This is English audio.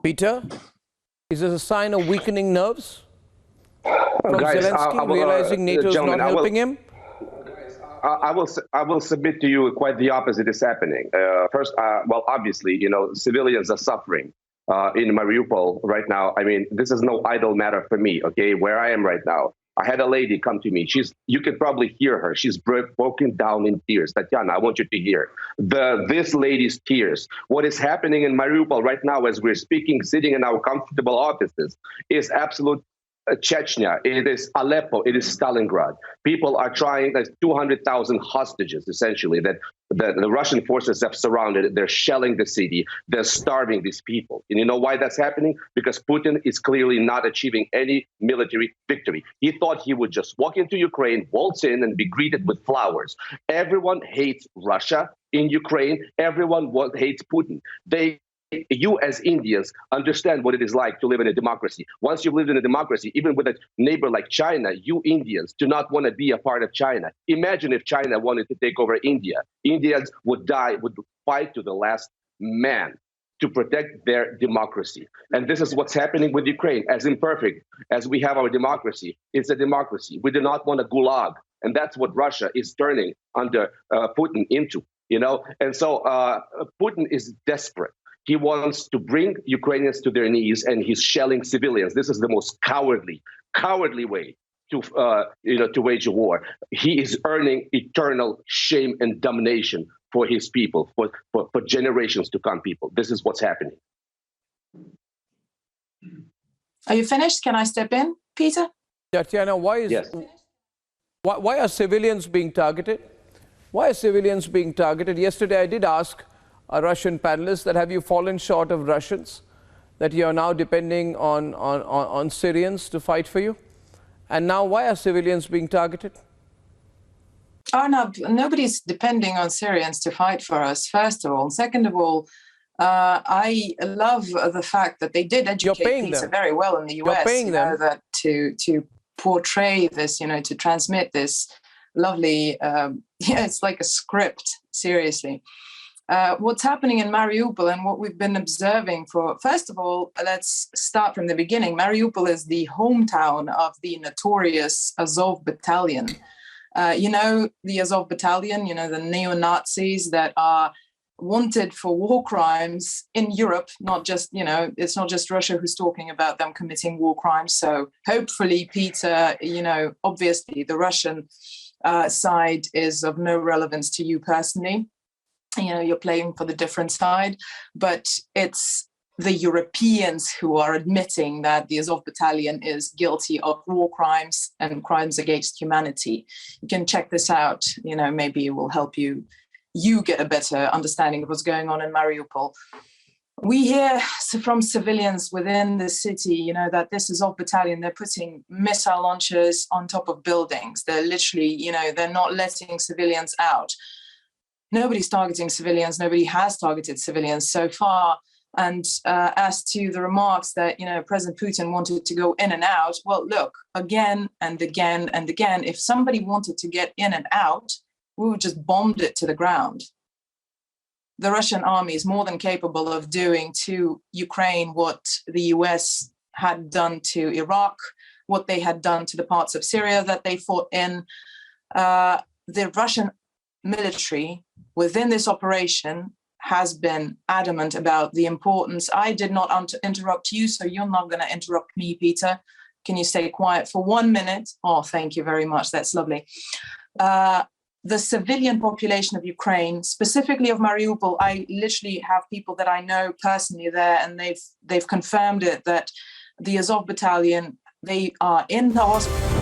Peter, is this a sign of weakening nerves from Guys, Zelensky, realizing NATO is not helping him? I will submit to you quite the opposite is happening. First, well, obviously, civilians are suffering in Mariupol right now. I mean, this is no idle matter for me, okay, where I am right now. I had a lady come to me. You could probably hear her. She's broken down in tears. Tatiana, I want you to hear this lady's tears. What is happening in Mariupol right now as we're speaking, sitting in our comfortable offices, is absolute Chechnya, it is Aleppo, it is Stalingrad. People are trying, there's 200,000 hostages, essentially, that the Russian forces have surrounded. They're shelling the city. They're starving these people. And you know why that's happening? Because Putin is clearly not achieving any military victory. He thought he would just walk into Ukraine, waltz in, and be greeted with flowers. Everyone hates Russia in Ukraine. Everyone hates Putin. You as Indians understand what it is like to live in a democracy. Once you've lived in a democracy, even with a neighbor like China, you Indians do not want to be a part of China. Imagine if China wanted to take over India. Indians would fight to the last man to protect their democracy. And this is what's happening with Ukraine. As imperfect as we have our democracy, it's a democracy. We do not want a gulag. And that's what Russia is turning under Putin into, And so Putin is desperate. He wants to bring Ukrainians to their knees, and he's shelling civilians. This is the most cowardly way to wage a war. He is earning eternal shame and damnation for his people, for generations to come. People, this is what's happening. Are you finished? Can I step in, Peter? Tatiana, why are civilians being targeted? Why are civilians being targeted? Yesterday, I did ask a Russian panelist that have you fallen short of Russians, that you are now depending on Syrians to fight for you? And now why are civilians being targeted? Oh, no, nobody's depending on Syrians to fight for us, first of all. Second of all, I love the fact that they did educate Peter very well in the US. That to portray this, to transmit this lovely, it's like a script, seriously. What's happening in Mariupol and what we've been observing first of all, let's start from the beginning. Mariupol is the hometown of the notorious Azov battalion. The Azov battalion, the neo-Nazis that are wanted for war crimes in Europe, not just, it's not just Russia who's talking about them committing war crimes. So hopefully, Peter, obviously the Russian side is of no relevance to you personally. You're playing for the different side, but it's the Europeans who are admitting that the Azov battalion is guilty of war crimes and crimes against humanity. You can check this out. Maybe it will help you get a better understanding of what's going on in Mariupol. We hear from civilians within the city, that this Azov battalion, they're putting missile launchers on top of buildings. They're literally, they're not letting civilians out. Nobody's targeting civilians. Nobody has targeted civilians so far. And as to the remarks that, President Putin wanted to go in and out, well, look, again and again and again, if somebody wanted to get in and out, we would just bombed it to the ground. The Russian army is more than capable of doing to Ukraine what the US had done to Iraq, what they had done to the parts of Syria that they fought in. The Russian military within this operation has been adamant about the importance. I did not interrupt you, so you're not going to interrupt me, Peter. Can you stay quiet for 1 minute? Oh, thank you very much. That's lovely. The civilian population of Ukraine, specifically of Mariupol, I literally have people that I know personally there, and they've confirmed it, that the Azov battalion, they are in the hospital.